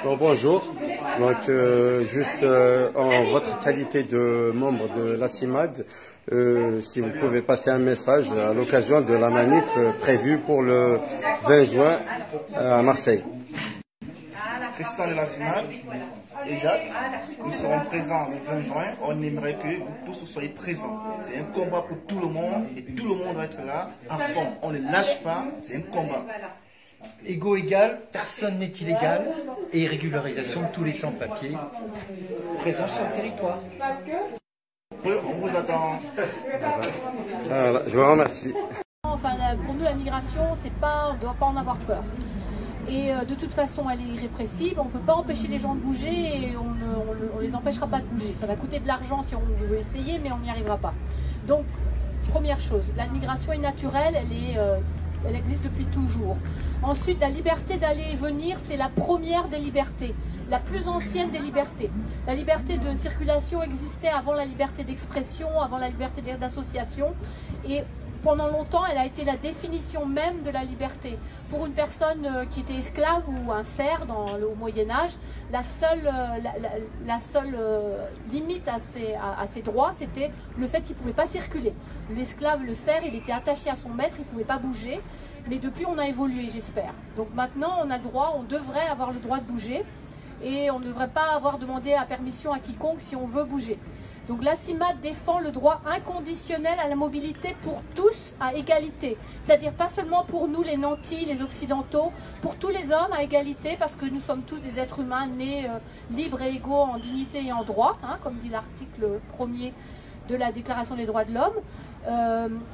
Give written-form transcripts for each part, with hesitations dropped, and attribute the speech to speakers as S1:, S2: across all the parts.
S1: Bon, bonjour, donc juste en votre qualité de membre de la CIMAD, si vous pouvez passer un message à l'occasion de la manif prévue pour le 20 juin à Marseille.
S2: Christian de la CIMAD et Jacques, nous serons présents le 20 juin. On aimerait que vous tous soyez présents. C'est un combat pour tout le monde et tout le monde doit être là à fond. On ne lâche pas, c'est un combat.
S3: Égaux égal, personne n'est illégal et régularisation de tous les sans-papiers présents sur le territoire.
S2: On vous attend.
S1: Voilà, je vous remercie.
S4: Enfin, pour nous, la migration, on ne doit pas en avoir peur. Et de toute façon, elle est irrépressible. On ne peut pas empêcher les gens de bouger et on ne les empêchera pas de bouger. Ça va coûter de l'argent si on veut essayer, mais on n'y arrivera pas. Donc, première chose, la migration est naturelle, elle existe depuis toujours. Ensuite, la liberté d'aller et venir, c'est la première des libertés, la plus ancienne des libertés. La liberté de circulation existait avant la liberté d'expression, avant la liberté d'association. Et pendant longtemps, elle a été la définition même de la liberté. Pour une personne qui était esclave ou un serf au Moyen-Âge, la seule limite à ses droits, c'était le fait qu'il ne pouvait pas circuler. L'esclave, le serf, il était attaché à son maître, il ne pouvait pas bouger. Mais depuis, on a évolué, j'espère. Donc maintenant, on a le droit, on devrait avoir le droit de bouger. Et on ne devrait pas avoir demandé la permission à quiconque si on veut bouger. Donc la CIMAD défend le droit inconditionnel à la mobilité pour tous à égalité. C'est-à-dire pas seulement pour nous les nantis, les occidentaux, pour tous les hommes à égalité parce que nous sommes tous des êtres humains nés libres et égaux en dignité et en droit, hein, comme dit l'article 1er de la Déclaration des droits de l'homme.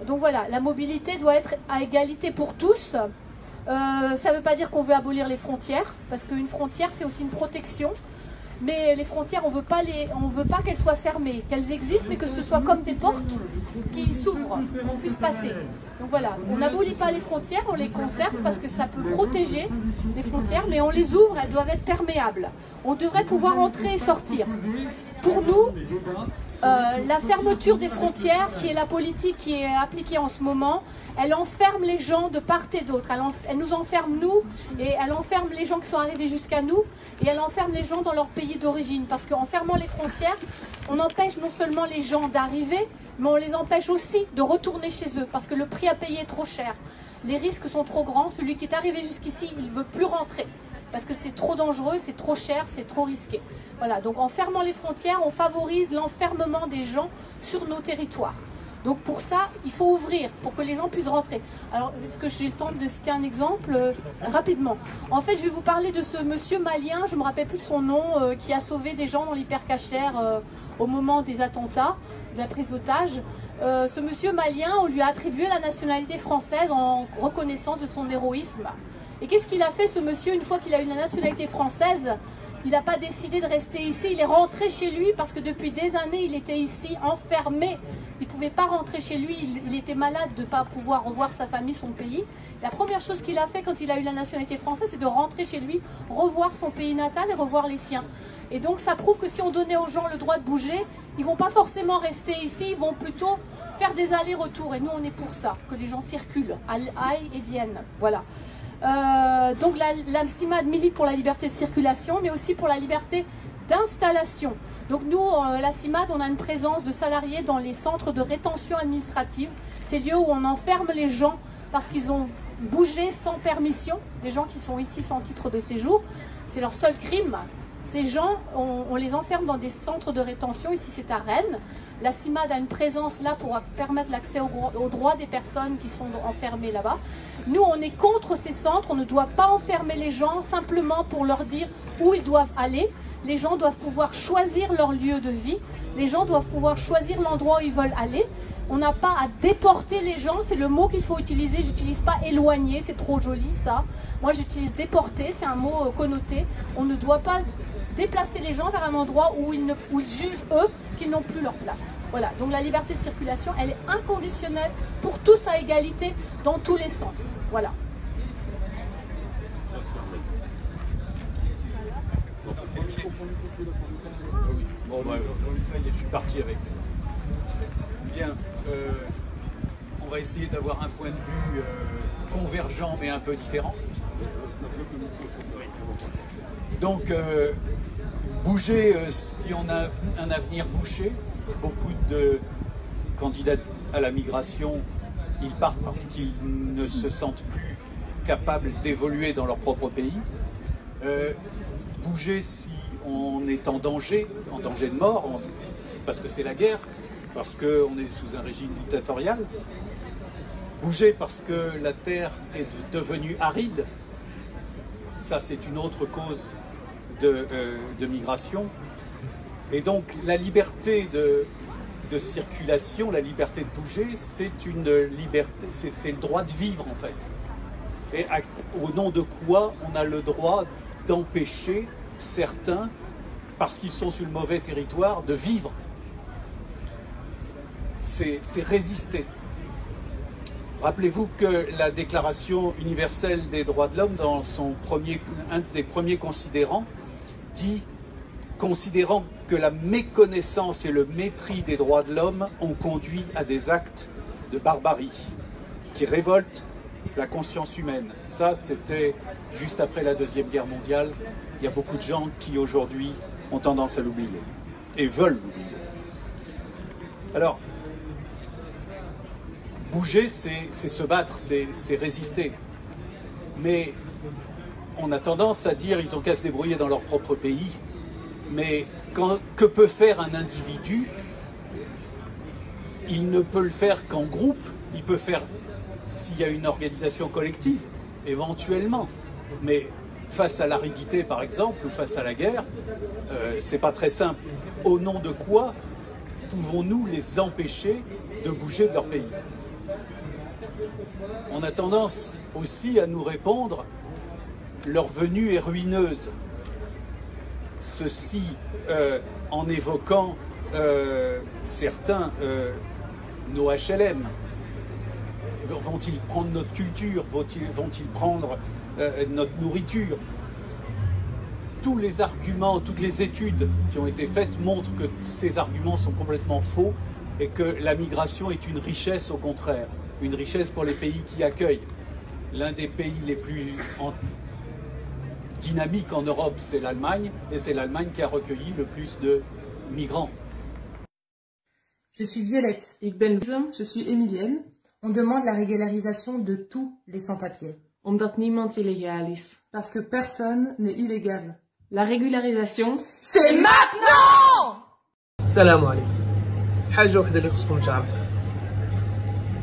S4: Donc voilà, la mobilité doit être à égalité pour tous. Ça ne veut pas dire qu'on veut abolir les frontières, parce qu'une frontière c'est aussi une protection. Mais les frontières, on veut pas qu'elles soient fermées, qu'elles existent, mais que ce soit comme des portes qui s'ouvrent, qu'on puisse passer. Donc voilà, on n'abolit pas les frontières, on les conserve parce que ça peut protéger les frontières, mais on les ouvre, elles doivent être perméables. On devrait pouvoir entrer et sortir. Pour nous, la fermeture des frontières, qui est la politique qui est appliquée en ce moment, elle enferme les gens de part et d'autre. Elle nous enferme, nous, et elle enferme les gens qui sont arrivés jusqu'à nous, et elle enferme les gens dans leur pays d'origine. Parce qu'en fermant les frontières, on empêche non seulement les gens d'arriver, mais on les empêche aussi de retourner chez eux, parce que le prix à payer est trop cher. Les risques sont trop grands. Celui qui est arrivé jusqu'ici, il ne veut plus rentrer. Parce que c'est trop dangereux, c'est trop cher, c'est trop risqué. Voilà, donc en fermant les frontières, on favorise l'enfermement des gens sur nos territoires. Donc pour ça, il faut ouvrir, pour que les gens puissent rentrer. Alors, est-ce que j'ai le temps de citer un exemple rapidement? En fait, je vais vous parler de ce monsieur malien, je ne me rappelle plus de son nom, qui a sauvé des gens dans l'hypercachère au moment des attentats, de la prise d'otages. Ce monsieur malien, on lui a attribué la nationalité française en reconnaissance de son héroïsme. Et qu'est-ce qu'il a fait, ce monsieur, une fois qu'il a eu la nationalité française? Il n'a pas décidé de rester ici, il est rentré chez lui parce que depuis des années, il était ici enfermé. Il ne pouvait pas rentrer chez lui, il était malade de ne pas pouvoir revoir sa famille, son pays. La première chose qu'il a fait quand il a eu la nationalité française, c'est de rentrer chez lui, revoir son pays natal et revoir les siens. Et donc ça prouve que si on donnait aux gens le droit de bouger, ils ne vont pas forcément rester ici, ils vont plutôt faire des allers-retours. Et nous, on est pour ça, que les gens circulent, aillent et viennent. Voilà. Donc la CIMAD milite pour la liberté de circulation, mais aussi pour la liberté d'installation. Donc nous, la CIMAD, on a une présence de salariés dans les centres de rétention administrative. Ces lieux où on enferme les gens parce qu'ils ont bougé sans permission, des gens qui sont ici sans titre de séjour. C'est leur seul crime. Ces gens, on les enferme dans des centres de rétention, ici c'est à Rennes. La CIMAD a une présence là pour permettre l'accès aux droits des personnes qui sont enfermées là-bas. Nous, on est contre ces centres, on ne doit pas enfermer les gens simplement pour leur dire où ils doivent aller. Les gens doivent pouvoir choisir leur lieu de vie, les gens doivent pouvoir choisir l'endroit où ils veulent aller. On n'a pas à déporter les gens, c'est le mot qu'il faut utiliser. J'utilise pas éloigner, c'est trop joli ça. Moi j'utilise déporter, c'est un mot connoté. On ne doit pas déplacer les gens vers un endroit où ils jugent, eux, qu'ils n'ont plus leur place. Voilà, donc la liberté de circulation, elle est inconditionnelle pour tous à égalité dans tous les sens. Voilà.
S5: Bon, bah, ça y est, je suis parti avec. Bien, on va essayer d'avoir un point de vue convergent mais un peu différent.
S6: Donc, bouger, si on a un avenir bouché, beaucoup de candidats à la migration, ils partent parce qu'ils ne se sentent plus capables d'évoluer dans leur propre pays. Bouger si on est en danger de mort, parce que c'est la guerre, parce qu'on est sous un régime dictatorial. Bouger parce que la terre est devenue aride, ça c'est une autre cause de migration. Et donc la liberté de circulation, la liberté de bouger, c'est une liberté, c'est le droit de vivre en fait. Et au nom de quoi on a le droit d'empêcher certains, parce qu'ils sont sur le mauvais territoire, de vivre? C'est résister. Rappelez-vous que la Déclaration universelle des droits de l'homme, dans un des premiers considérants, dit: considérant que la méconnaissance et le mépris des droits de l'homme ont conduit à des actes de barbarie qui révoltent la conscience humaine. Ça, c'était juste après la Deuxième Guerre mondiale. Il y a beaucoup de gens qui, aujourd'hui, ont tendance à l'oublier et veulent l'oublier. Alors, bouger, c'est se battre, c'est résister. Mais on a tendance à dire ils ont qu'à se débrouiller dans leur propre pays. Mais que peut faire un individu? Il ne peut le faire qu'en groupe. Il peut faire s'il y a une organisation collective, éventuellement. Mais face à l'aridité, par exemple, ou face à la guerre, c'est pas très simple. Au nom de quoi pouvons-nous les empêcher de bouger de leur pays? On a tendance aussi à nous répondre « leur venue est ruineuse ». Ceci en évoquant certains, nos HLM. Vont-ils prendre notre culture? Vont-ils prendre notre nourriture? Tous les arguments, toutes les études qui ont été faites montrent que ces arguments sont complètement faux et que la migration est une richesse au contraire. Une richesse pour les pays qui accueillent. L'un des pays les plus dynamiques en Europe, c'est l'Allemagne, et c'est l'Allemagne qui a recueilli le plus de migrants.
S7: Je suis Violette. Je suis Emilienne. On demande la régularisation de tous les sans-papiers.
S8: Omdat niemand illegaal is.
S7: Parce que personne n'est illégal.
S8: La régularisation,
S7: c'est maintenant!
S9: السلام عليكم. حاجة وحدة اللي خصكم تعرفوا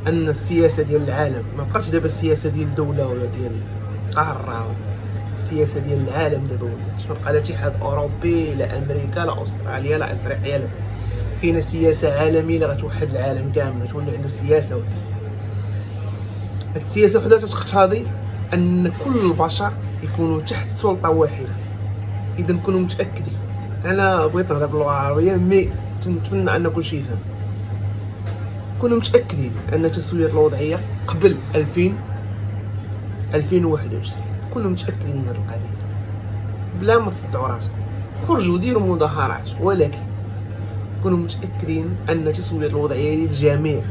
S9: أن السياسة ديال العالم ما بقاتش دابا السياسة ديال دولة ولا ديال قارة. السياسة ديال العالم دابا ولات ما بقى لا اتحاد أوروبي لا أمريكا لا أستراليا لا أفريقيا لا كاينة سياسة عالمية اللي غتوحد العالم كامل تولي عنده سياسة وحدة. هاد السياسة وحدة تقتضي أن كل البشر يكونوا تحت سلطة واحدة. إذا نكونوا متأكدين. أنا بغيت نهضر باللغة العربية مي تنتمنى أن كلشي يفهم. كونوا متأكدين أن تسوية الوضعية قبل 2021 كونوا متأكدين من هذه القضية بلا ما تصدعوا راسكم. خرجوا ديروا مظاهرات ولكن كونوا متأكدين أن تسوية الوضعية للجميع.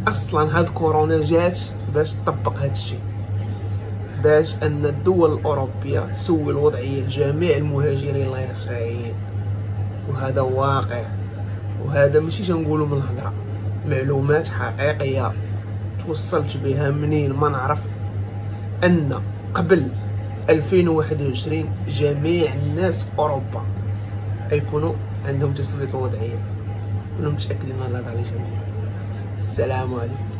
S9: أصلا هاد كورونا جات باش تطبق هاد الشيء، باش أن الدول الأوروبية تسوي الوضعية لجميع المهاجرين الغير شرعيين. وهذا واقع، وهذا ماشي تنقولو من الهضره، معلومات حقيقيه توصلت بها منين ما نعرف ان قبل 2021 جميع الناس في اوروبا غيكونوا عندهم تسويه الوضعيه. كنا متاكدين من هذا الشيء. السلام عليكم.